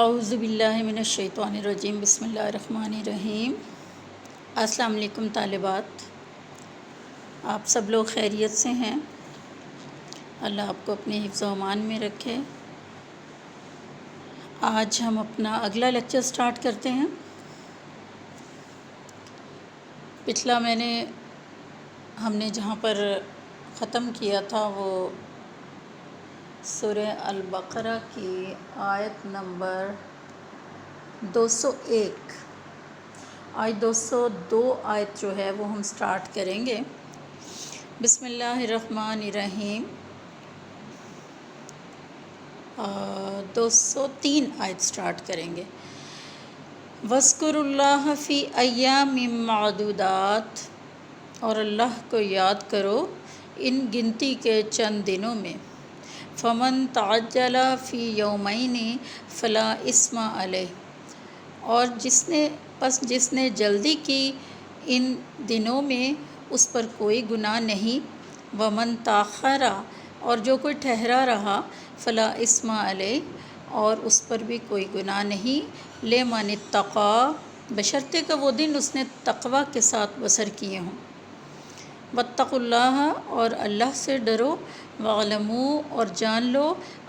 اعوذ باللہ من الشیطان الرجیم، بسم اللہ الرحمن الرحیم۔ السلام علیکم طالبات، آپ سب لوگ خیریت سے ہیں؟ اللہ آپ کو اپنے حفظ و امان میں رکھے۔ آج ہم اپنا اگلا لیکچر سٹارٹ کرتے ہیں۔ پچھلا ہم نے جہاں پر ختم کیا تھا وہ سورہ البقرہ کی آیت نمبر 201، آج 202 آیت جو ہے وہ ہم سٹارٹ کریں گے۔ بسم اللہ الرحمن الرحیم۔ 203 آیت سٹارٹ کریں گے۔ وَاذْكُرُوا اللَّهَ فِي أَيَّامٍ مَّعْدُودَاتٍ، اور اللہ کو یاد کرو ان گنتی کے چند دنوں میں۔ فَمَن تَعَجَّلَ فِي يَوْمَيْنِ فَلَا إِثْمَ عَلَيْهِ، اور جس نے جلدی کی ان دنوں میں اس پر کوئی گناہ نہیں۔ وَمَن تَأَخَّرَ، اور جو کوئی ٹھہرا رہا، فَلَا إِثْمَ عَلَيْهِ، اور اس پر بھی کوئی گناہ نہیں۔ لِمَنِ اتَّقَىٰ، بشرطے کہ وہ دن اس نے تقوی کے ساتھ بسر کیے ہوں۔ وَاتَّقُوا اللَّهَ، اور اللہ سے ڈرو۔ وَاعْلَمُوا، اور جان لو۔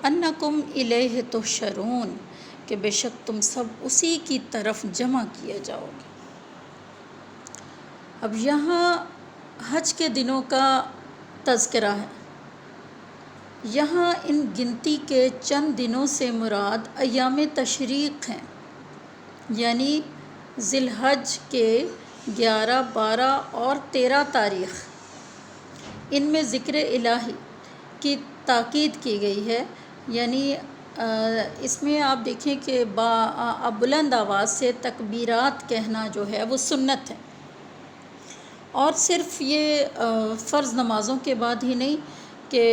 أَنَّكُمْ إِلَيْهِ تُحْشَرُونَ، کہ بے شک تم سب اسی کی طرف جمع کیے جاؤ گے۔ اب یہاں حج کے دنوں کا تذکرہ ہے۔ یہاں ان گنتی کے چند دنوں سے مراد ایام تشریق ہیں، یعنی ذی الحج کے 11، 12 اور 13 تاریخ۔ ان میں ذکر الہی کی تاکید کی گئی ہے، یعنی اس میں آپ دیکھیں کہ بلند آواز سے تکبیرات کہنا جو ہے وہ سنت ہے، اور صرف یہ فرض نمازوں کے بعد ہی نہیں کہ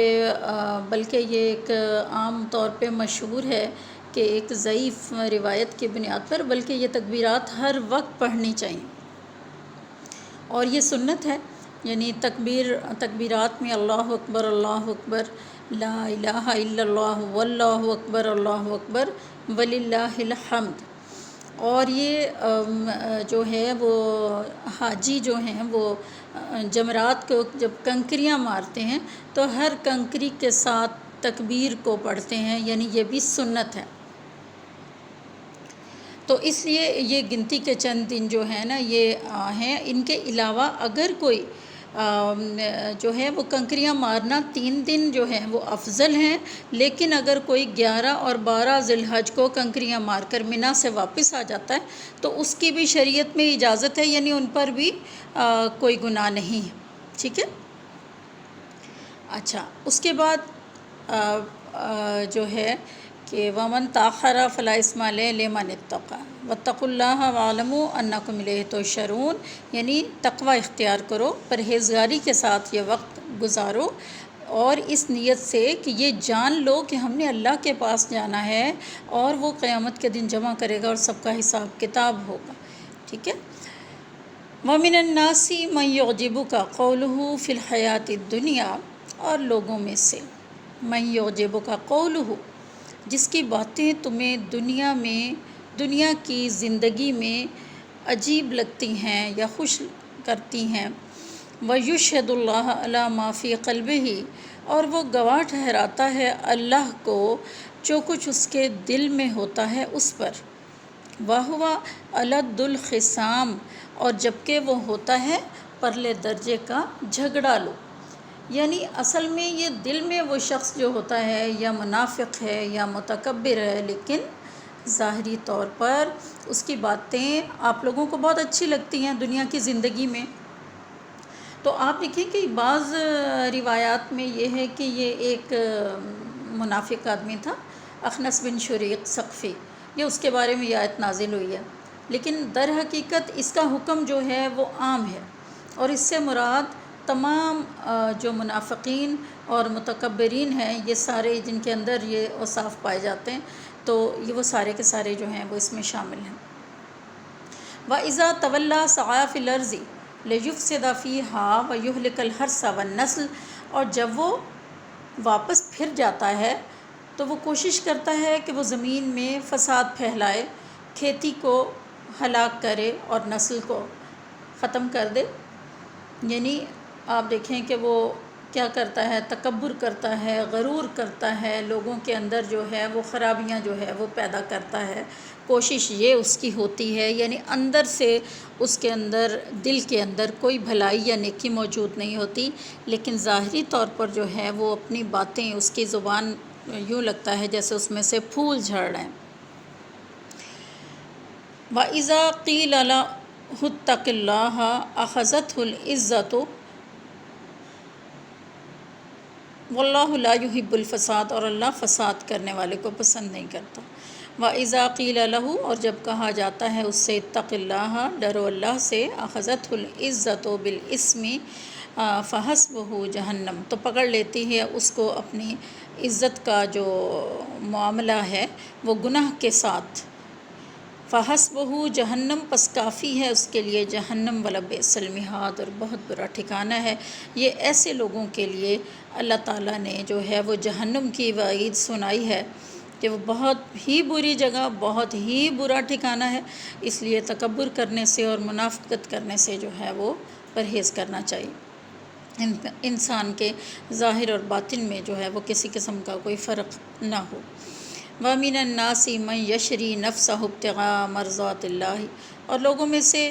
بلکہ یہ ایک عام طور پہ مشہور ہے کہ ایک ضعیف روایت کی بنیاد پر، بلکہ یہ تکبیرات ہر وقت پڑھنی چاہیے، اور یہ سنت ہے۔ یعنی تکبیرات میں اللہ اکبر، اللہ اکبر، لا الہ الا اللہ، واللہ اکبر، اللہ اکبر، وللہ الحمد۔ اور یہ جو ہے وہ حاجی جو ہیں وہ جمرات کو جب کنکریاں مارتے ہیں تو ہر کنکری کے ساتھ تکبیر کو پڑھتے ہیں، یعنی یہ بھی سنت ہے۔ تو اس لیے یہ گنتی کے چند دن جو ہیں نا یہ ہیں۔ ان کے علاوہ اگر کوئی جو ہے وہ کنکریاں مارنا 3 دن جو ہیں وہ افضل ہیں، لیکن اگر کوئی 11 اور 12 ذی الحج کو کنکریاں مار کر منی سے واپس آ جاتا ہے تو اس کی بھی شریعت میں اجازت ہے، یعنی ان پر بھی کوئی گناہ نہیں ہے۔ ٹھیک ہے؟ اچھا، اس کے بعد جو ہے کہ وَمَن تَأَخَّرَ فَلَا إِثْمَ عَلَيْهِ لِمَنِ اتَّقَىٰ وَاتَّقُوا اللَّهَ وَاعْلَمُوا أَنَّكُمْ إِلَيْهِ تُحْشَرُونَ، یعنی تقوی اختیار کرو، پرہیزگاری کے ساتھ یہ وقت گزارو، اور اس نیت سے کہ یہ جان لو کہ ہم نے اللہ کے پاس جانا ہے اور وہ قیامت کے دن جمع کرے گا اور سب کا حساب کتاب ہوگا۔ ٹھیک ہے؟ وَمِنَ النَّاسِ مَن يُعْجِبُكَ قَوْلُهُ فِي الْحَيَاةِ الدُّنْيَا، اور لوگوں میں سے مَن يُعْجِبُكَ قَوْلُهُ، جس کی باتیں تمہیں دنیا کی زندگی میں عجیب لگتی ہیں یا خوش کرتی ہیں۔ وَيُشْهِدُ اللَّهَ عَلَىٰ مَا فِي قَلْبِهِ، اور وہ گواہ ٹھہراتا ہے اللہ کو جو کچھ اس کے دل میں ہوتا ہے اس پر۔ وَهُوَ أَلَدُّ الْخِصَامِ، اور جبکہ وہ ہوتا ہے پرلے درجے کا جھگڑالو، یعنی اصل میں یہ دل میں وہ شخص جو ہوتا ہے یا منافق ہے یا متکبر ہے، لیکن ظاہری طور پر اس کی باتیں آپ لوگوں کو بہت اچھی لگتی ہیں دنیا کی زندگی میں۔ تو آپ دیکھیں کہ بعض روایات میں یہ ہے کہ یہ ایک منافق آدمی تھا، اخنس بن شریق ثقفی، یہ اس کے بارے میں یہ آیت نازل ہوئی ہے، لیکن در حقیقت اس کا حکم جو ہے وہ عام ہے، اور اس سے مراد تمام جو منافقین اور متکبرین ہیں، یہ سارے جن کے اندر یہ اوصاف پائے جاتے ہیں، تو یہ وہ سارے کے سارے جو ہیں وہ اس میں شامل ہیں۔ وَإِذَا تَوَلَّىٰ سَعَىٰ فِي الْأَرْضِ لِيُفْسِدَ فِيهَا وَيُهْلِكَ الْحَرْثَ وَالنَّسْلَ، اور جب وہ واپس پھر جاتا ہے تو وہ کوشش کرتا ہے کہ وہ زمین میں فساد پھیلائے، کھیتی کو ہلاک کرے اور نسل کو ختم کر دے۔ یعنی آپ دیکھیں کہ وہ کیا کرتا ہے، تکبر کرتا ہے، غرور کرتا ہے، لوگوں کے اندر جو ہے وہ خرابیاں جو ہے وہ پیدا کرتا ہے۔ کوشش یہ اس کی ہوتی ہے، یعنی اندر سے اس کے اندر، دل کے اندر کوئی بھلائی یا نیکی موجود نہیں ہوتی، لیکن ظاہری طور پر جو ہے وہ اپنی باتیں، اس کی زبان یوں لگتا ہے جیسے اس میں سے پھول جھڑ رہے ہیں۔ وَإِذَا قِيلَ لَهُ اتَّقِ اللَّهَ أَخَذَتْهُ الْعِزَّةُ وَاللَّهُ لَا يُحِبُّ الْفَسَادَ، اور اللہ فساد کرنے والے کو پسند نہیں کرتا۔ وَإِذَا قِيلَ لَهُ، اور جب کہا جاتا ہے اس سے اتَّقِ اللَّهَ، ڈرو اللہ سے، أَخَذَتْهُ الْعِزَّةُ بِالْإِثْمِ فَحَسْبُهُ جہنم، تو پکڑ لیتی ہے اس کو اپنی عزت کا جو معاملہ ہے وہ گناہ کے ساتھ۔ فَحَسْبُهُ جہنم، پس کافی ہے اس کے لیے جہنم، وَلَبِئْسَ الْمِہَادُ، اور بہت برا ٹھکانہ ہے یہ ایسے لوگوں کے لیے۔ اللہ تعالیٰ نے جو ہے وہ جہنم کی وعید سنائی ہے کہ وہ بہت ہی بری جگہ، بہت ہی برا ٹھکانہ ہے، اس لیے تکبر کرنے سے اور منافقت کرنے سے جو ہے وہ پرہیز کرنا چاہیے، انسان کے ظاہر اور باطن میں جو ہے وہ کسی قسم کا کوئی فرق نہ ہو۔ وَمِنَ النَّاسِ مَن يَشْرِي نَفْسَهُ ابْتِغَاءَ مَرْضَاتِ اللَّهِ، اور لوگوں میں سے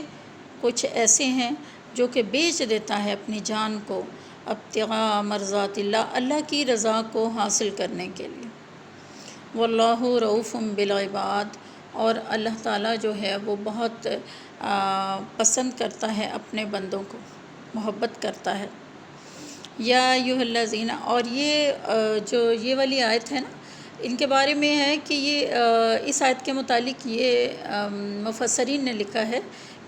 کچھ ایسے ہیں جو کہ بیچ دیتا ہے اپنی جان کو ابتغاء مرضات اللہ، اللہ کی رضا کو حاصل کرنے کے لیے۔ واللہ رؤوف بالعباد، اور اللہ تعالیٰ جو ہے وہ بہت پسند کرتا ہے اپنے بندوں کو، محبت کرتا ہے۔ یا ایھا الذین، اور یہ جو یہ والی آیت ہے نا، ان کے بارے میں ہے کہ یہ اس آیت کے متعلق یہ مفسرین نے لکھا ہے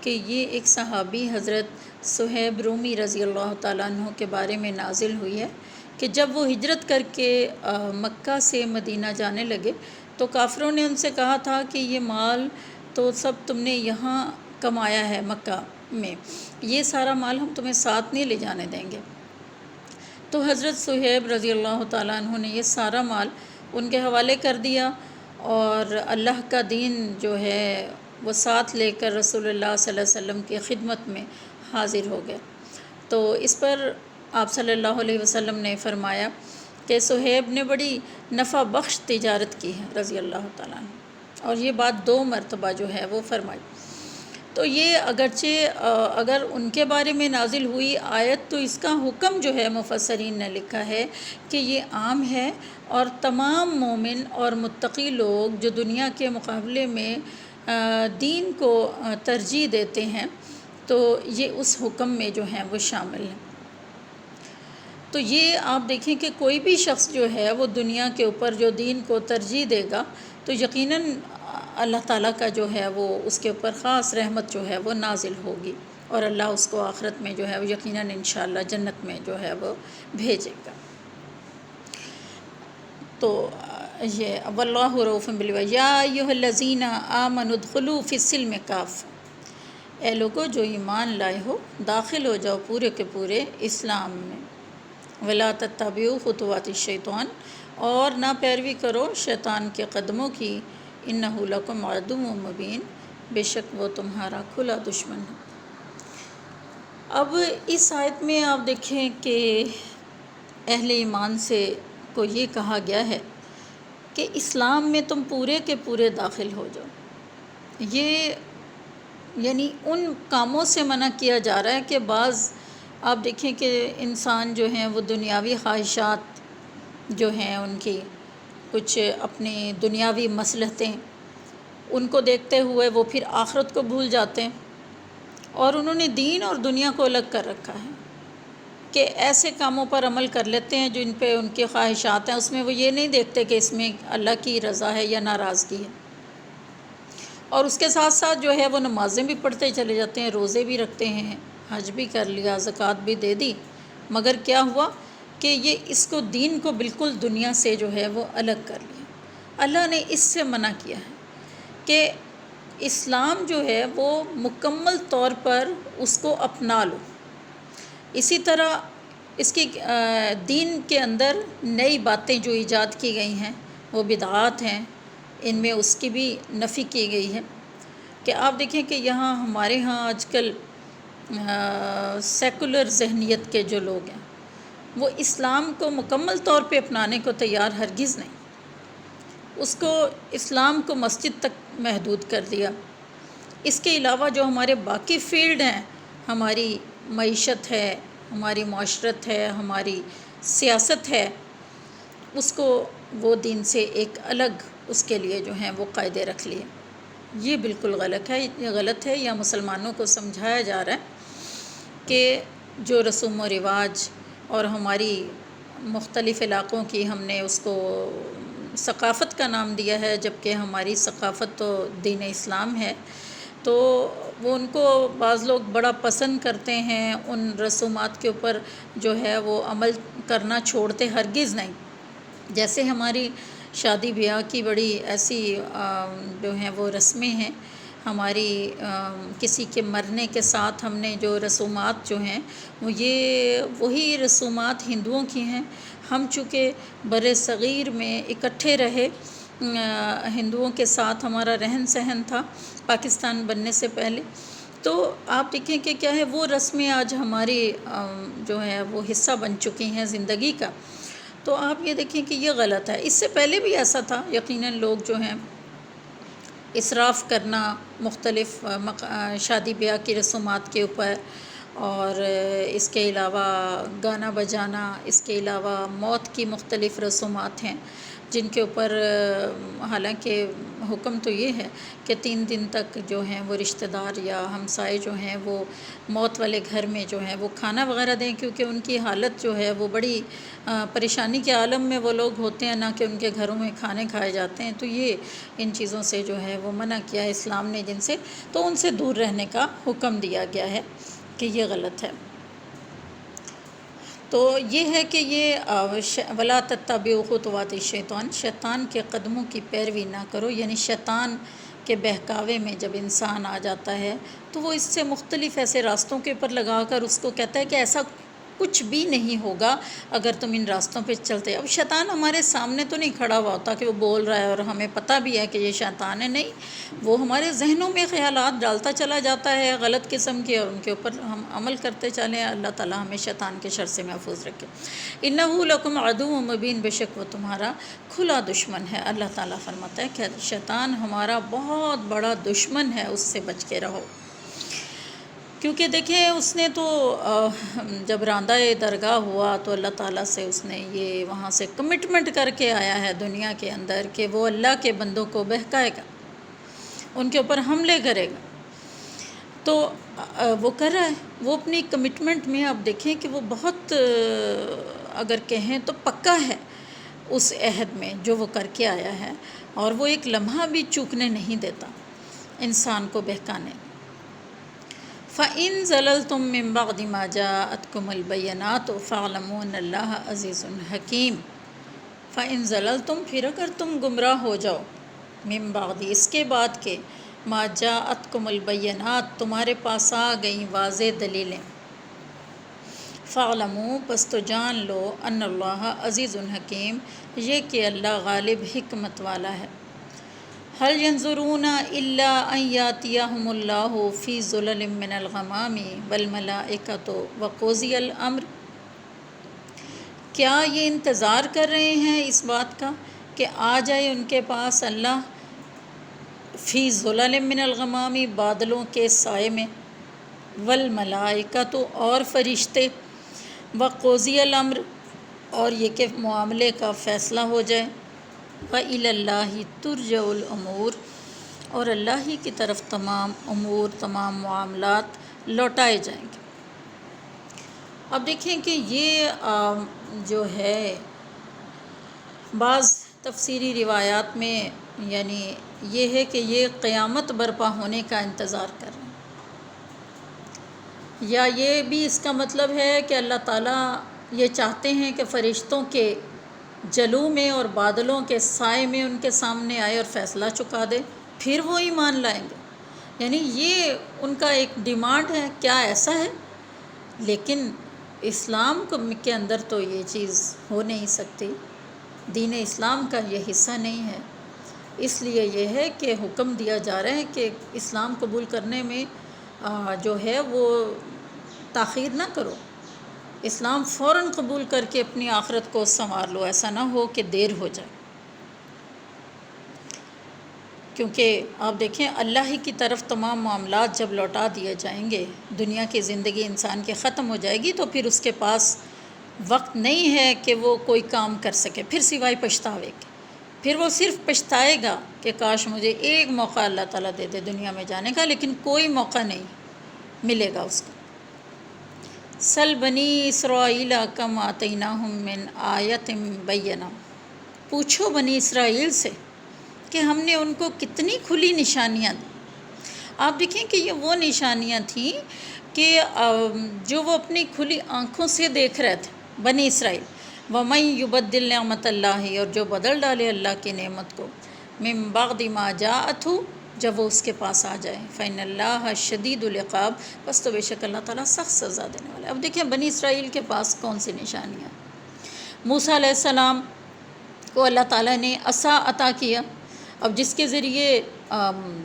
کہ یہ ایک صحابی حضرت صہیب رومی رضی اللہ تعالیٰ عنہ کے بارے میں نازل ہوئی ہے کہ جب وہ ہجرت کر کے مکہ سے مدینہ جانے لگے تو کافروں نے ان سے کہا تھا کہ یہ مال تو سب تم نے یہاں کمایا ہے مکہ میں، یہ سارا مال ہم تمہیں ساتھ نہیں لے جانے دیں گے۔ تو حضرت صہیب رضی اللہ تعالیٰ عنہ نے یہ سارا مال ان کے حوالے کر دیا، اور اللہ کا دین جو ہے وہ ساتھ لے کر رسول اللہ صلی اللہ علیہ وسلم کی خدمت میں حاضر ہو گئے۔ تو اس پر آپ صلی اللہ علیہ وسلم نے فرمایا کہ صہیب نے بڑی نفع بخش تجارت کی ہے رضی اللہ تعالیٰ عنہ، اور یہ بات 2 مرتبہ جو ہے وہ فرمائی۔ تو یہ اگرچہ اگر ان کے بارے میں نازل ہوئی آیت، تو اس کا حکم جو ہے مفسرین نے لکھا ہے کہ یہ عام ہے، اور تمام مومن اور متقی لوگ جو دنیا کے مقابلے میں دین کو ترجیح دیتے ہیں تو یہ اس حکم میں جو ہیں وہ شامل ہیں۔ تو یہ آپ دیکھیں کہ کوئی بھی شخص جو ہے وہ دنیا کے اوپر جو دین کو ترجیح دے گا تو یقیناً اللہ تعالیٰ کا جو ہے وہ اس کے اوپر خاص رحمت جو ہے وہ نازل ہوگی، اور اللہ اس کو آخرت میں جو ہے وہ یقیناً انشاءاللہ جنت میں جو ہے وہ بھیجے گا۔ تو یہ واللہ رؤوف بالعباد، یا ایھا الذین آمنوا ادخلوا فی السلم کافۃ، اے لوگو جو ایمان لائے ہو داخل ہو جاؤ پورے کے پورے اسلام میں۔ ولا تتبعوا خطوات الشیطان، اور نہ پیروی کرو شیطان کے قدموں کی، انہ لکم عدو مبین، بے شک وہ تمہارا کھلا دشمن ہے۔ اب اس آیت میں آپ دیکھیں کہ اہل ایمان سے کو یہ کہا گیا ہے کہ اسلام میں تم پورے کے پورے داخل ہو جاؤ۔ یہ یعنی ان کاموں سے منع کیا جا رہا ہے کہ بعض آپ دیکھیں کہ انسان جو ہیں وہ دنیاوی خواہشات جو ہیں ان کی کچھ اپنی دنیاوی مصلحتیں، ان کو دیکھتے ہوئے وہ پھر آخرت کو بھول جاتے ہیں، اور انہوں نے دین اور دنیا کو الگ کر رکھا ہے کہ ایسے کاموں پر عمل کر لیتے ہیں جن پہ ان کی خواہشات ہیں، اس میں وہ یہ نہیں دیکھتے کہ اس میں اللہ کی رضا ہے یا ناراضگی ہے، اور اس کے ساتھ ساتھ جو ہے وہ نمازیں بھی پڑھتے چلے جاتے ہیں، روزے بھی رکھتے ہیں، حج بھی کر لیا، زکوٰۃ بھی دے دی، مگر کیا ہوا کہ یہ اس کو دین کو بالکل دنیا سے جو ہے وہ الگ کر لیا۔ اللہ نے اس سے منع کیا ہے کہ اسلام جو ہے وہ مکمل طور پر اس کو اپنا لو، اسی طرح اس کی دین کے اندر نئی باتیں جو ایجاد کی گئی ہیں وہ بدعات ہیں، ان میں اس کی بھی نفی کی گئی ہے۔ کہ آپ دیکھیں کہ یہاں ہمارے ہاں آج کل سیکولر ذہنیت کے جو لوگ ہیں وہ اسلام کو مکمل طور پہ اپنانے کو تیار ہرگز نہیں، اس کو اسلام کو مسجد تک محدود کر دیا۔ اس کے علاوہ جو ہمارے باقی فیلڈ ہیں، ہماری معیشت ہے، ہماری معاشرت ہے، ہماری سیاست ہے، اس کو وہ دین سے ایک الگ اس کے لیے جو ہیں وہ قاعدے رکھ لیے۔ یہ بالکل غلط ہے۔ یا مسلمانوں کو سمجھایا جا رہا ہے کہ جو رسوم و رواج اور ہماری مختلف علاقوں کی ہم نے اس کو ثقافت کا نام دیا ہے، جبکہ ہماری ثقافت تو دین اسلام ہے، تو وہ ان کو بعض لوگ بڑا پسند کرتے ہیں، ان رسومات کے اوپر جو ہے وہ عمل کرنا چھوڑتے ہرگز نہیں۔ جیسے ہماری شادی بیاہ کی بڑی ایسی جو ہیں وہ رسمیں ہیں، ہماری کسی کے مرنے کے ساتھ ہم نے جو رسومات جو ہیں وہ وہی رسومات ہندوؤں کی ہیں۔ ہم چونکہ بر صغیر میں اکٹھے رہے، ہندوؤں کے ساتھ ہمارا رہن سہن تھا پاکستان بننے سے پہلے، تو آپ دیکھیں کہ کیا ہے وہ رسمیں آج ہماری جو ہے وہ حصہ بن چکی ہیں زندگی کا۔ تو آپ یہ دیکھیں کہ یہ غلط ہے۔ اس سے پہلے بھی ایسا تھا، یقیناً لوگ جو ہیں اسراف کرنا مختلف شادی بیاہ کی رسومات کے اوپر، اور اس کے علاوہ گانا بجانا، اس کے علاوہ موت کی مختلف رسومات ہیں جن کے اوپر حالانکہ حکم تو یہ ہے کہ 3 دن تک جو ہیں وہ رشتہ دار یا ہمسائے جو ہیں وہ موت والے گھر میں جو ہیں وہ کھانا وغیرہ دیں، کیونکہ ان کی حالت جو ہے وہ بڑی پریشانی کے عالم میں وہ لوگ ہوتے ہیں، نہ کہ ان کے گھروں میں کھانے کھائے جاتے ہیں۔ تو یہ ان چیزوں سے جو ہے وہ منع کیا ہے اسلام نے جن سے، تو ان سے دور رہنے کا حکم دیا گیا ہے کہ یہ غلط ہے۔ تو یہ ہے کہ یہ ولا تتبعوا خطوات الشیطان، شیطان کے قدموں کی پیروی نہ کرو، یعنی شیطان کے بہکاوے میں جب انسان آ جاتا ہے تو وہ اس سے مختلف ایسے راستوں کے اوپر لگا کر اس کو کہتا ہے کہ ایسا کچھ بھی نہیں ہوگا اگر تم ان راستوں پہ چلتے۔ اب شیطان ہمارے سامنے تو نہیں کھڑا ہوا ہوتا کہ وہ بول رہا ہے اور ہمیں پتہ بھی ہے کہ یہ شیطان ہے، نہیں، وہ ہمارے ذہنوں میں خیالات ڈالتا چلا جاتا ہے غلط قسم کے، اور ان کے اوپر ہم عمل کرتے چلیں۔ اللہ تعالیٰ ہمیں شیطان کے شر سے محفوظ رکھے۔ انہ لکم عدو مبین، بے شک وہ تمہارا کھلا دشمن ہے۔ اللہ تعالیٰ فرماتا ہے کہ شیطان ہمارا بہت بڑا دشمن ہے، اس سے بچ کے رہو۔ کیونکہ دیکھیں اس نے تو جب راندہ درگاہ ہوا تو اللہ تعالیٰ سے اس نے یہ وہاں سے کمٹمنٹ کر کے آیا ہے دنیا کے اندر کہ وہ اللہ کے بندوں کو بہکائے گا، ان کے اوپر حملے کرے گا، تو وہ کر رہا ہے۔ وہ اپنی کمٹمنٹ میں آپ دیکھیں کہ وہ بہت اگر کہیں تو پکا ہے اس عہد میں جو وہ کر کے آیا ہے، اور وہ ایک لمحہ بھی چوکنے نہیں دیتا انسان کو بہکانے۔ فَإِن زَلَلْتُم مِّن بَعْدِ مَا جَاءَتْكُمُ الْبَيِّنَاتُ فَاعْلَمُوا أَنَّ اللَّهَ عَزِيزٌ حَكِيمٌ۔ فَإِن زَلَلْتُم، پھر اگر تم گمراہ ہو جاؤ، مِّن بَعْدِ، اس کے بعد کہ، مَا جَاءَتْكُمُ الْبَيِّنَاتُ، تمہارے پاس آ گئیں واضح دلیلیں، فَاعْلَمُوا، پس تو جان لو، أَنَّ اللَّهَ عَزِيزٌ حَكِيمٌ، یہ کہ اللہ غالب حکمت والا ہے۔ هل ينظرون إلا أن يأتيهم الله في ظلل من الغمام والملائكة وقضي الأمر، کیا یہ انتظار کر رہے ہیں اس بات کا کہ آ جائے ان کے پاس اللہ فی ظلل من الغمام، بادلوں کے سائے میں، والملائکۃ، اور فرشتے، وقضی الامر، اور یہ کہ معاملے کا فیصلہ ہو جائے، وَإِلَى اللَّهِ تُرْجَعُ الْأُمُورُ، اور اللہ ہی کی طرف تمام امور، تمام معاملات لوٹائے جائیں گے۔ اب دیکھیں کہ یہ جو ہے بعض تفسیری روایات میں یعنی یہ ہے کہ یہ قیامت برپا ہونے کا انتظار کر رہے ہیں، یا یہ بھی اس کا مطلب ہے کہ اللہ تعالیٰ یہ چاہتے ہیں کہ فرشتوں کے جلو میں اور بادلوں کے سائے میں ان کے سامنے آئے اور فیصلہ چکا دے، پھر وہ ایمان لائیں گے۔ یعنی یہ ان کا ایک ڈیمانڈ ہے، کیا ایسا ہے؟ لیکن اسلام کے اندر تو یہ چیز ہو نہیں سکتی۔ دین اسلام کا یہ حصہ نہیں ہے۔ اس لیے یہ ہے کہ حکم دیا جا رہا ہے کہ اسلام قبول کرنے میں جو ہے وہ تاخیر نہ کرو، اسلام فوراً قبول کر کے اپنی آخرت کو سنوار لو، ایسا نہ ہو کہ دیر ہو جائے۔ کیونکہ آپ دیکھیں اللہ ہی کی طرف تمام معاملات جب لوٹا دیے جائیں گے، دنیا کی زندگی انسان کی ختم ہو جائے گی، تو پھر اس کے پاس وقت نہیں ہے کہ وہ کوئی کام کر سکے پھر سوائے پچھتاوے کے۔ پھر وہ صرف پچھتائے گا کہ کاش مجھے ایک موقع اللہ تعالیٰ دے دے دنیا میں جانے کا، لیکن کوئی موقع نہیں ملے گا اس کو۔ سل بنی اسرائیل کم آتیناہم من آیت بینہ، پوچھو بنی اسرائیل سے کہ ہم نے ان کو کتنی کھلی نشانیاں دی۔ آپ دیکھیں کہ یہ وہ نشانیاں تھیں کہ جو وہ اپنی کھلی آنکھوں سے دیکھ رہے تھے بنی اسرائیل۔ وَمَن يُبَدِّلْ نِعْمَتَ اللَّهِ، اور جو بدل ڈالے اللہ کی نعمت کو، مِن بَعْدِ مَا جَاءَتْهُ، جب وہ اس کے پاس آ جائے، فَإِنَّ اللَّهَ شَدِيدُ الْعِقَابِ، بس تو بے شک اللہ تعالیٰ سخت سزا دینے والا ہے۔ اب دیکھیں بنی اسرائیل کے پاس کون سی نشانیاں۔ موسیٰ علیہ السلام کو اللہ تعالیٰ نے عصا عطا کیا، اب جس کے ذریعے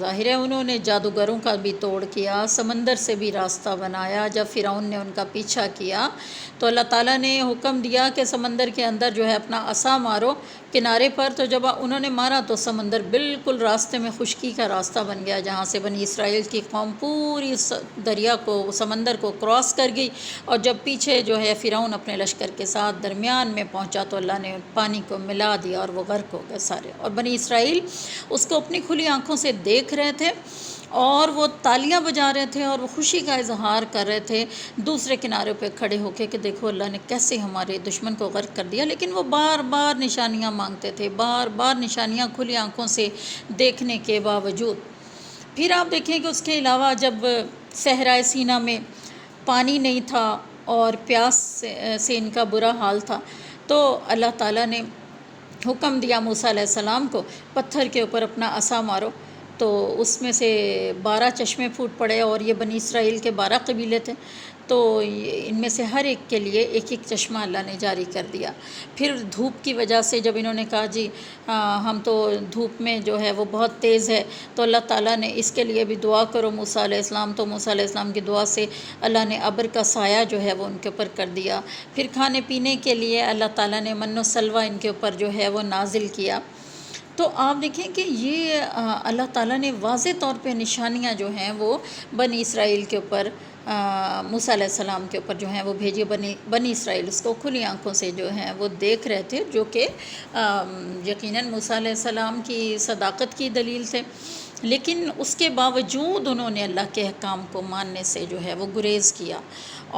ظاہر ہے انہوں نے جادوگروں کا بھی توڑ کیا، سمندر سے بھی راستہ بنایا۔ جب فرعون نے ان کا پیچھا کیا تو اللہ تعالیٰ نے حکم دیا کہ سمندر کے اندر جو ہے اپنا عصا مارو کنارے پر، تو جب انہوں نے مارا تو سمندر بالکل راستے میں خشکی کا راستہ بن گیا، جہاں سے بنی اسرائیل کی قوم پوری دریا کو، سمندر کو کراس کر گئی، اور جب پیچھے جو ہے فرعون اپنے لشکر کے ساتھ درمیان میں پہنچا تو اللہ نے پانی کو ملا دیا اور وہ غرق ہو گئے سارے۔ اور بنی اسرائیل اس کو اپنی کھلی آنکھوں سے دیکھ رہے تھے، اور وہ تالیاں بجا رہے تھے اور وہ خوشی کا اظہار کر رہے تھے دوسرے کنارے پہ کھڑے ہو کے کہ دیکھو اللہ نے کیسے ہمارے دشمن کو غرق کر دیا۔ لیکن وہ بار بار نشانیاں مانگتے تھے، بار بار نشانیاں کھلی آنکھوں سے دیکھنے کے باوجود۔ پھر آپ دیکھیں کہ اس کے علاوہ جب صحرائے سینا میں پانی نہیں تھا اور پیاس سے ان کا برا حال تھا، تو اللہ تعالیٰ نے حکم دیا موسیٰ علیہ السلام کو پتھر کے اوپر اپنا عصا مارو، تو اس میں سے 12 چشمے پھوٹ پڑے، اور یہ بنی اسرائیل کے 12 قبیلے تھے، تو ان میں سے ہر ایک کے لیے ایک ایک چشمہ اللہ نے جاری کر دیا۔ پھر دھوپ کی وجہ سے جب انہوں نے کہا جی ہم تو دھوپ میں جو ہے وہ بہت تیز ہے، تو اللہ تعالیٰ نے اس کے لیے بھی دعا کرو موسیٰ علیہ السلام، تو موسیٰ علیہ السلام کی دعا سے اللہ نے ابر کا سایہ جو ہے وہ ان کے اوپر کر دیا۔ پھر کھانے پینے کے لیے اللہ تعالیٰ نے من و سلوہ ان کے اوپر جو ہے وہ نازل کیا۔ تو آپ دیکھیں کہ یہ اللہ تعالیٰ نے واضح طور پہ نشانیاں جو ہیں وہ بنی اسرائیل کے اوپر، موسیٰ علیہ السلام کے اوپر جو ہیں وہ بھیجی۔ بنی اسرائیل اس کو کھلی آنکھوں سے جو ہیں وہ دیکھ رہے تھے، جو کہ یقیناً موسیٰ علیہ السلام کی صداقت کی دلیل تھے، لیکن اس کے باوجود انہوں نے اللہ کے احکام کو ماننے سے جو ہے وہ گریز کیا،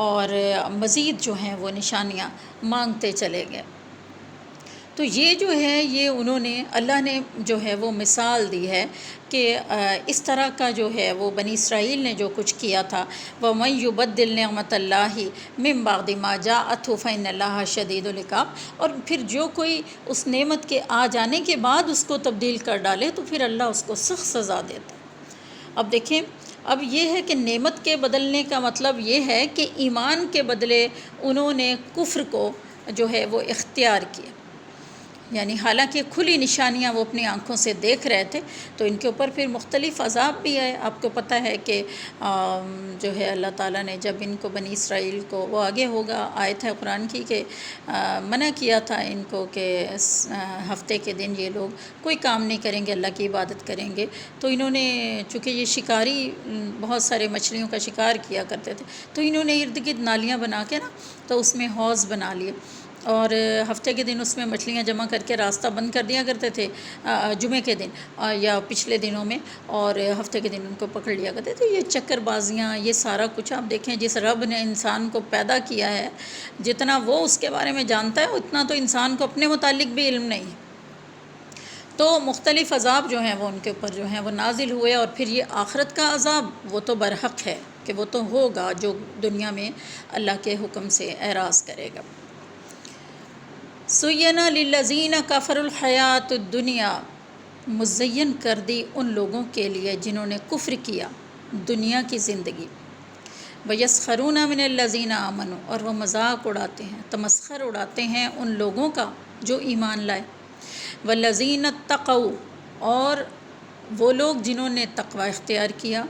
اور مزید جو ہیں وہ نشانیاں مانگتے چلے گئے۔ تو یہ جو ہے یہ انہوں نے، اللہ نے جو ہے وہ مثال دی ہے کہ اس طرح کا جو ہے وہ بنی اسرائیل نے جو کچھ کیا تھا، وَمَن يُبَدِّلْ نِعْمَتَ اللَّهِ مِن بَعْدِ مَا جَاءَتْهُ فَإِنَّ اللَّهَ شَدِيدُ الْعِقَابِ، اور پھر جو کوئی اس نعمت کے آ جانے کے بعد اس کو تبدیل کر ڈالے تو پھر اللہ اس کو سخت سزا دیتا ہے۔ اب دیکھیں، اب یہ ہے کہ نعمت کے بدلنے کا مطلب یہ ہے کہ ایمان کے بدلے انہوں نے کفر کو جو ہے وہ اختیار کیا، یعنی حالانکہ کھلی نشانیاں وہ اپنی آنکھوں سے دیکھ رہے تھے، تو ان کے اوپر پھر مختلف عذاب بھی ہے۔ آپ کو پتہ ہے کہ جو ہے اللہ تعالیٰ نے جب ان کو بنی اسرائیل کو، وہ آگے ہوگا آیت ہے قرآن کی، کہ منع کیا تھا ان کو کہ ہفتے کے دن یہ لوگ کوئی کام نہیں کریں گے، اللہ کی عبادت کریں گے، تو انہوں نے چونکہ یہ شکاری بہت سارے مچھلیوں کا شکار کیا کرتے تھے، تو انہوں نے ارد گرد نالیاں بنا کے نا تو اس میں حوض بنا لیے، اور ہفتے کے دن اس میں مچھلیاں جمع کر کے راستہ بند کر دیا کرتے تھے جمعے کے دن یا پچھلے دنوں میں، اور ہفتے کے دن ان کو پکڑ لیا کرتے تھے۔ یہ چکر بازیاں، یہ سارا کچھ آپ دیکھیں، جس رب نے انسان کو پیدا کیا ہے، جتنا وہ اس کے بارے میں جانتا ہے اتنا تو انسان کو اپنے متعلق بھی علم نہیں۔ تو مختلف عذاب جو ہیں وہ ان کے اوپر جو ہیں وہ نازل ہوئے، اور پھر یہ آخرت کا عذاب وہ تو برحق ہے کہ وہ تو ہوگا جو دنیا میں اللہ کے حکم سے اعراض کرے گا۔ سُیّنَ لِلَّذِینَ کَفَرُوا الْحَیَاۃُ الدُّنْیَا، مزین کر دی ان لوگوں کے لیے جنہوں نے کفر کیا دنیا کی زندگی، وَیَسْخَرُونَ مِنَ الَّذِینَ آمَنُوا، اور وہ مذاق اڑاتے ہیں، تمسخر اڑاتے ہیں ان لوگوں کا جو ایمان لائے، والذین اتقوا، اور وہ لوگ جنہوں نے تقوی اختیار کیا،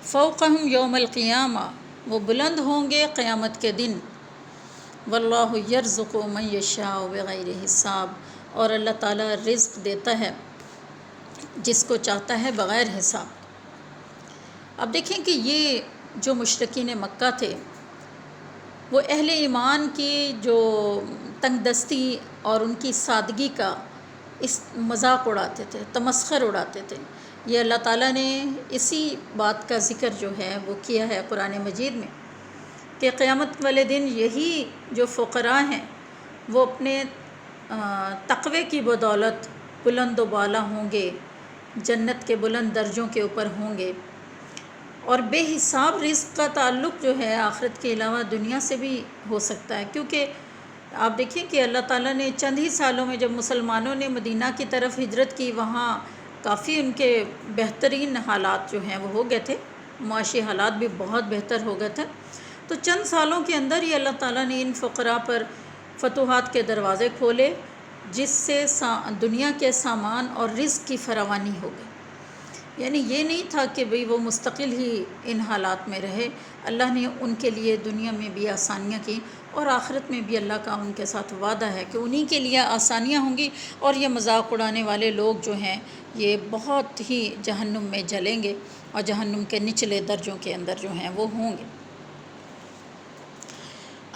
فوقہم یوم القیامہ، وہ بلند ہوں گے قیامت کے دن، واللہ یرزق من یشاء بغیر حساب، اور اللہ تعالیٰ رزق دیتا ہے جس کو چاہتا ہے بغیر حساب۔ اب دیکھیں کہ یہ جو مشرکین مکہ تھے، وہ اہل ایمان کی جو تنگ دستی اور ان کی سادگی کا اس مذاق اڑاتے تھے، تمسخر اڑاتے تھے۔ یہ اللہ تعالیٰ نے اسی بات کا ذکر جو ہے وہ کیا ہے قرآن مجید میں، کہ قیامت والے دن یہی جو فقراء ہیں وہ اپنے تقوی کی بدولت بلند و بالا ہوں گے، جنت کے بلند درجوں کے اوپر ہوں گے، اور بے حساب رزق کا تعلق جو ہے آخرت کے علاوہ دنیا سے بھی ہو سکتا ہے، کیونکہ آپ دیکھیں کہ اللہ تعالیٰ نے چند ہی سالوں میں جب مسلمانوں نے مدینہ کی طرف ہجرت کی، وہاں کافی ان کے بہترین حالات جو ہیں وہ ہو گئے تھے، معاشی حالات بھی بہت بہتر ہو گئے تھے۔ تو چند سالوں کے اندر ہی اللہ تعالیٰ نے ان فقراء پر فتوحات کے دروازے کھولے، جس سے دنیا کے سامان اور رزق کی فراوانی ہو گئی۔ یعنی یہ نہیں تھا کہ بھئی وہ مستقل ہی ان حالات میں رہے، اللہ نے ان کے لیے دنیا میں بھی آسانیاں کی، اور آخرت میں بھی اللہ کا ان کے ساتھ وعدہ ہے کہ انہی کے لیے آسانیاں ہوں گی، اور یہ مذاق اڑانے والے لوگ جو ہیں یہ بہت ہی جہنم میں جلیں گے، اور جہنم کے نچلے درجوں کے اندر جو ہیں وہ ہوں گے۔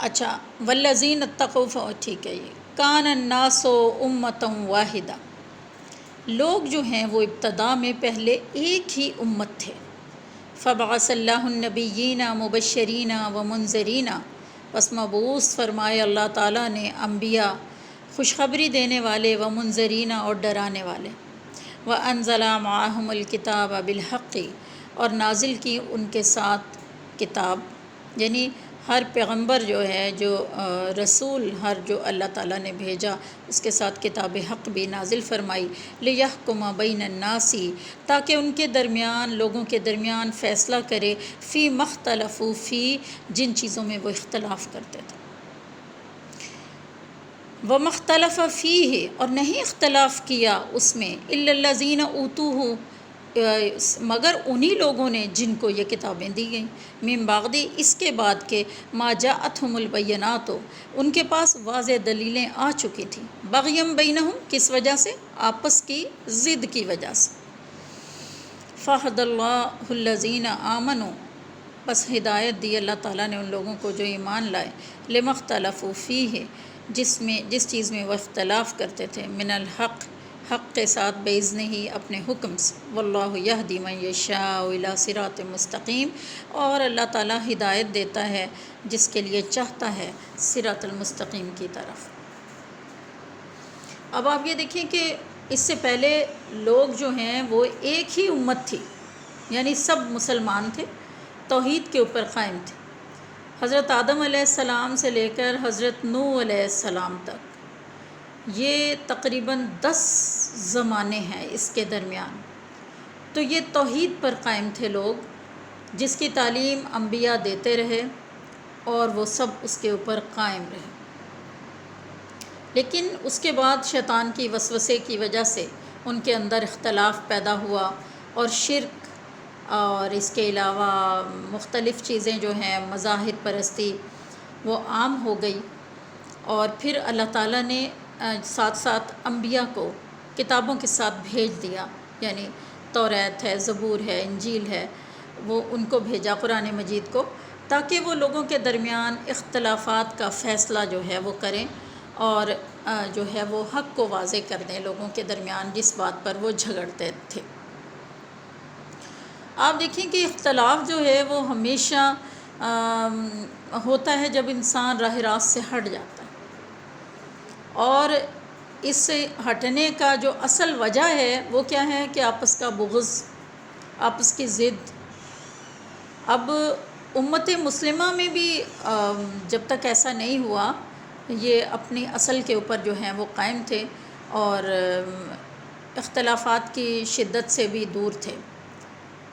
اچھا، والذین اتقوا، ٹھیک ہے، یہ کان الناس امۃ واحدہ، لوگ جو ہیں وہ ابتدا میں پہلے ایک ہی امت تھے، فبعث اللہ النبیین مبشرین و منذرین، پس مبعوث فرمائے اللہ تعالیٰ نے انبیاء خوشخبری دینے والے، و منذرین اور ڈرانے والے، وانزل معہم الکتاب بالحق، اور نازل کی ان کے ساتھ کتاب، یعنی ہر پیغمبر جو ہے، جو رسول ہر جو اللہ تعالیٰ نے بھیجا، اس کے ساتھ کتاب حق بھی نازل فرمائی، لیحکم بین الناس، تاکہ ان کے درمیان، لوگوں کے درمیان فیصلہ کرے، فی مختلفوا فی، جن چیزوں میں وہ اختلاف کرتے تھے، ومختلف فیہ، اور نہیں اختلاف کیا اس میں، الا الذین اوتوہ، مگر انہی لوگوں نے جن کو یہ کتابیں دی گئیں، من بعد، اس کے بعد کہ ما جاءتہم البینات، ان کے پاس واضح دلیلیں آ چکی تھیں، بغیم بینہم، کس وجہ سے؟ آپس کی ضد کی وجہ سے، فہدی اللہ الذین آمنوا، بس ہدایت دی اللہ تعالیٰ نے ان لوگوں کو جو ایمان لائے، لما اختلفوا فیہ، جس چیز میں وہ اختلاف کرتے تھے، من الحق، حق کے ساتھ باذنہ، اپنے حکم سے، واللہ یہدی من یشاء الی صراط مستقیم، اور اللہ تعالیٰ ہدایت دیتا ہے جس کے لیے چاہتا ہے صراط المستقیم کی طرف۔ اب آپ یہ دیکھیں کہ اس سے پہلے لوگ جو ہیں وہ ایک ہی امت تھی، یعنی سب مسلمان تھے، توحید کے اوپر قائم تھے، حضرت آدم علیہ السلام سے لے کر حضرت نوح علیہ السلام تک، یہ تقریباً 10 زمانے ہیں اس کے درمیان، تو یہ توحید پر قائم تھے لوگ، جس کی تعلیم انبیاء دیتے رہے، اور وہ سب اس کے اوپر قائم رہے۔ لیکن اس کے بعد شیطان کی وسوسے کی وجہ سے ان کے اندر اختلاف پیدا ہوا، اور شرک اور اس کے علاوہ مختلف چیزیں جو ہیں، مظاہر پرستی، وہ عام ہو گئی، اور پھر اللہ تعالیٰ نے ساتھ ساتھ انبیاء کو کتابوں کے ساتھ بھیج دیا، یعنی توریت ہے، زبور ہے، انجیل ہے، وہ ان کو بھیجا، قرآن مجید کو، تاکہ وہ لوگوں کے درمیان اختلافات کا فیصلہ جو ہے وہ کریں، اور جو ہے وہ حق کو واضح کر دیں لوگوں کے درمیان جس بات پر وہ جھگڑتے تھے۔ آپ دیکھیں کہ اختلاف جو ہے وہ ہمیشہ ہوتا ہے جب انسان راہ راست سے ہٹ جاتا ہے، اور اس سے ہٹنے کا جو اصل وجہ ہے وہ کیا ہے کہ آپس کا بغض، آپس کی ضد۔ اب امت مسلمہ میں بھی جب تک ایسا نہیں ہوا، یہ اپنی اصل کے اوپر جو ہیں وہ قائم تھے، اور اختلافات کی شدت سے بھی دور تھے۔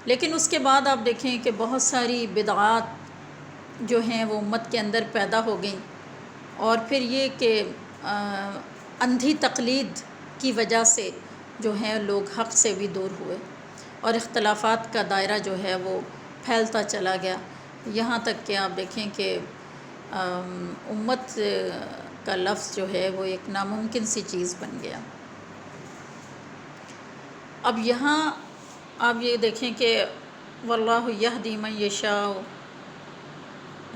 لیکن اس کے بعد آپ دیکھیں کہ بہت ساری بدعات جو ہیں وہ امت کے اندر پیدا ہو گئیں، اور پھر یہ کہ اندھی تقلید کی وجہ سے جو ہیں لوگ حق سے بھی دور ہوئے، اور اختلافات کا دائرہ جو ہے وہ پھیلتا چلا گیا، یہاں تک کہ آپ دیکھیں کہ امت کا لفظ جو ہے وہ ایک ناممکن سی چیز بن گیا۔ اب یہاں آپ یہ دیکھیں کہ واللہ یہدی من یشاء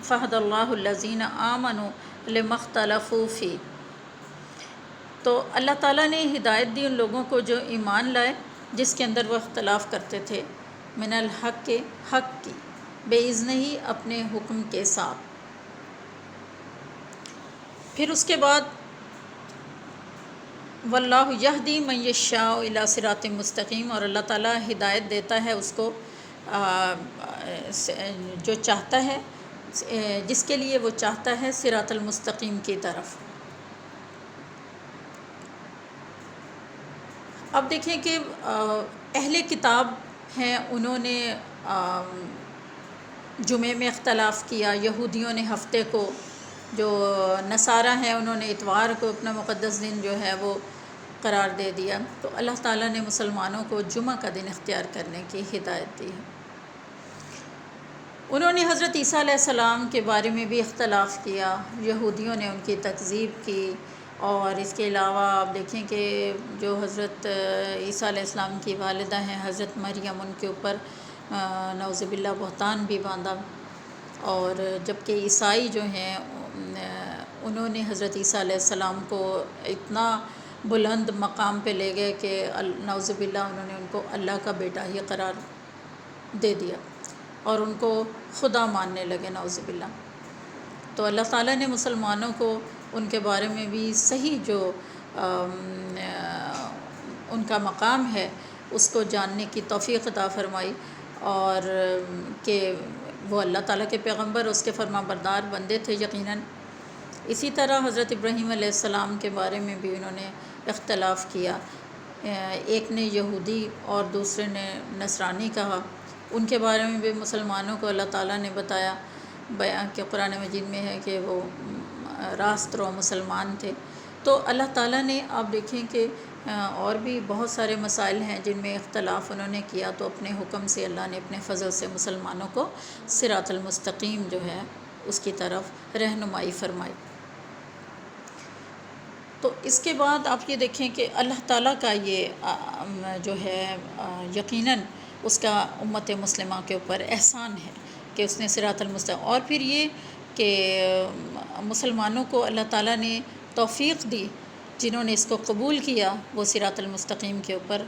فہد اللہ الذین آمنوا لما اختلفوا فیہ، تو اللہ تعالیٰ نے ہدایت دی ان لوگوں کو جو ایمان لائے جس کے اندر وہ اختلاف کرتے تھے، من الحق کے حق کی، بِإِذْنِہ اپنے حکم کے ساتھ۔ پھر اس کے بعد واللہ یہدی من یشاء الی صراط مستقیم، اور اللہ تعالیٰ ہدایت دیتا ہے اس کو جو چاہتا ہے، جس کے لیے وہ چاہتا ہے، صراط المستقیم کی طرف۔ اب دیکھیں کہ اہل کتاب ہیں، انہوں نے جمعے میں اختلاف کیا، یہودیوں نے ہفتے کو، جو نصارہ ہیں انہوں نے اتوار کو اپنا مقدس دن جو ہے وہ قرار دے دیا، تو اللہ تعالیٰ نے مسلمانوں کو جمعہ کا دن اختیار کرنے کی ہدایت دی ہے۔ انہوں نے حضرت عیسیٰ علیہ السلام کے بارے میں بھی اختلاف کیا، یہودیوں نے ان کی تکذیب کی، اور اس کے علاوہ آپ دیکھیں کہ جو حضرت عیسیٰ علیہ السلام کی والدہ ہیں حضرت مریم، ان کے اوپر نعوذ باللہ بہتان بھی باندھا، اور جبکہ عیسائی جو ہیں انہوں نے حضرت عیسیٰ علیہ السلام کو اتنا بلند مقام پہ لے گئے کہ نعوذ باللہ انہوں نے ان کو اللہ کا بیٹا ہی قرار دے دیا، اور ان کو خدا ماننے لگے نعوذ باللہ۔ تو اللہ تعالیٰ نے مسلمانوں کو ان کے بارے میں بھی صحیح جو ان کا مقام ہے اس کو جاننے کی توفیق عطا فرمائی، اور کہ وہ اللہ تعالیٰ کے پیغمبر، اس کے فرما بردار بندے تھے یقیناً۔ اسی طرح حضرت ابراہیم علیہ السلام کے بارے میں بھی انہوں نے اختلاف کیا، ایک نے یہودی اور دوسرے نے نصرانی کہا، ان کے بارے میں بھی مسلمانوں کو اللہ تعالیٰ نے بتایا، بیان کہ قرآن مجید میں ہے کہ وہ راست رو مسلمان تھے۔ تو اللہ تعالیٰ نے آپ دیکھیں کہ اور بھی بہت سارے مسائل ہیں جن میں اختلاف انہوں نے کیا، تو اپنے حکم سے اللہ نے اپنے فضل سے مسلمانوں کو صراط المستقیم جو ہے اس کی طرف رہنمائی فرمائی۔ تو اس کے بعد آپ یہ دیکھیں کہ اللہ تعالیٰ کا یہ جو ہے یقیناً اس کا امت مسلمہ کے اوپر احسان ہے کہ اس نے صراط المستقیم، اور پھر یہ کہ مسلمانوں کو اللہ تعالیٰ نے توفیق دی، جنہوں نے اس کو قبول کیا وہ صراط المستقیم کے اوپر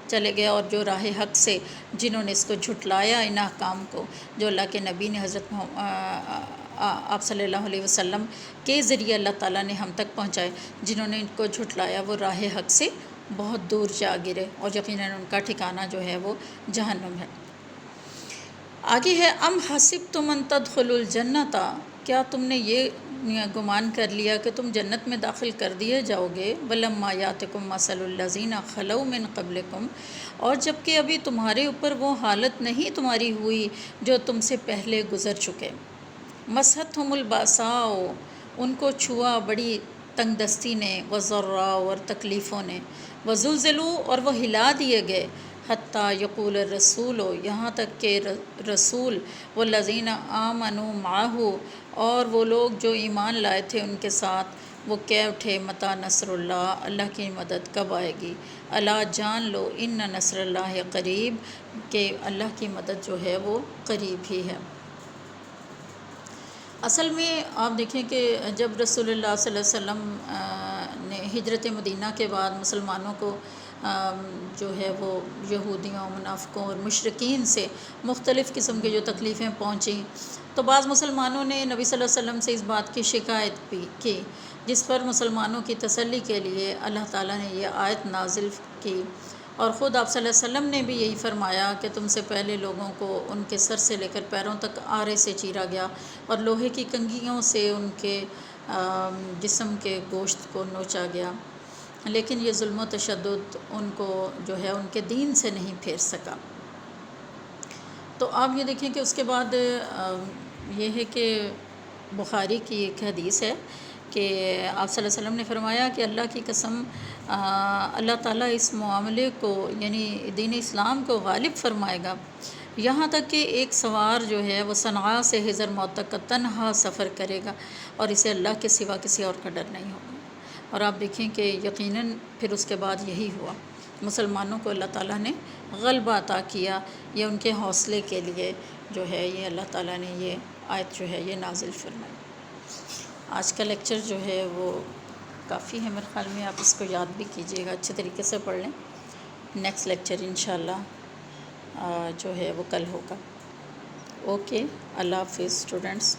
چلے گئے، اور جو راہ حق سے جنہوں نے اس کو جھٹلایا، ان احکام کو جو اللہ کے نبی نے حضرت آپ صلی اللہ علیہ وسلم کے ذریعے اللہ تعالیٰ نے ہم تک پہنچائے، جنہوں نے ان کو جھٹلایا وہ راہ حق سے بہت دور جا گرے، اور یقیناً ان کا ٹھکانہ جو ہے وہ جہنم ہے۔ آگے ہے ام حسبتم ان تدخلوا الجنۃ، کیا تم نے یہ گمان کر لیا کہ تم جنت میں داخل کر دیے جاؤ گے، ولما یاتکم مثل الذین خلوا من قبلکم، اور جب کہ ابھی تمہارے اوپر وہ حالت نہیں تمہاری ہوئی جو تم سے پہلے گزر چکے، مستہم الباساء، ان کو چھوا بڑی تنگ دستی نے، وضراء، اور تکلیفوں نے، وزلزلوا، اور وہ ہلا دیے گئے، حتیٰ یقول الرسول، یہاں تک کہ رسول، والذین آمنوا معہ، اور وہ لوگ جو ایمان لائے تھے ان کے ساتھ، وہ کہہ اٹھے متی نصر اللہ، اللہ کی مدد کب آئے گی، الا جان لو ان نصر اللہ قریب، کہ اللہ کی مدد جو ہے وہ قریب ہی ہے۔ اصل میں آپ دیکھیں کہ جب رسول اللہ صلی اللہ علیہ وسلم نے ہجرت مدینہ کے بعد مسلمانوں کو جو ہے وہ یہودیوں، منافقوں اور مشرکین سے مختلف قسم کی جو تکلیفیں پہنچیں، تو بعض مسلمانوں نے نبی صلی اللہ علیہ وسلم سے اس بات کی شکایت بھی کی، جس پر مسلمانوں کی تسلی کے لیے اللہ تعالیٰ نے یہ آیت نازل کی، اور خود آپ صلی اللہ علیہ وسلم نے بھی یہی فرمایا کہ تم سے پہلے لوگوں کو ان کے سر سے لے کر پیروں تک آرے سے چیرا گیا، اور لوہے کی کنگھیوں سے ان کے جسم کے گوشت کو نوچا گیا، لیکن یہ ظلم و تشدد ان کو جو ہے ان کے دین سے نہیں پھیر سکا۔ تو آپ یہ دیکھیں کہ اس کے بعد یہ ہے کہ بخاری کی ایک حدیث ہے کہ آپ صلی اللہ علیہ وسلم نے فرمایا کہ اللہ کی قسم، اللہ تعالیٰ اس معاملے کو یعنی دین اسلام کو غالب فرمائے گا، یہاں تک کہ ایک سوار جو ہے وہ صنعاء سے حضر موت تک کا تنہا سفر کرے گا اور اسے اللہ کے سوا کسی اور کا ڈر نہیں ہوگا۔ اور آپ دیکھیں کہ یقیناً پھر اس کے بعد یہی ہوا، مسلمانوں کو اللہ تعالیٰ نے غلبہ عطا کیا، یہ ان کے حوصلے کے لیے جو ہے یہ اللہ تعالیٰ نے یہ آیت جو ہے یہ نازل فرمائی۔ آج کا لیکچر جو ہے وہ کافی ہے، میرے خیال میں آپ اس کو یاد بھی کیجیے گا، اچھے طریقے سے پڑھ لیں۔ نیکسٹ لیکچر انشاءاللہ جو ہے وہ کل ہوگا۔ اوکے، اللہ حافظ اسٹوڈنٹس۔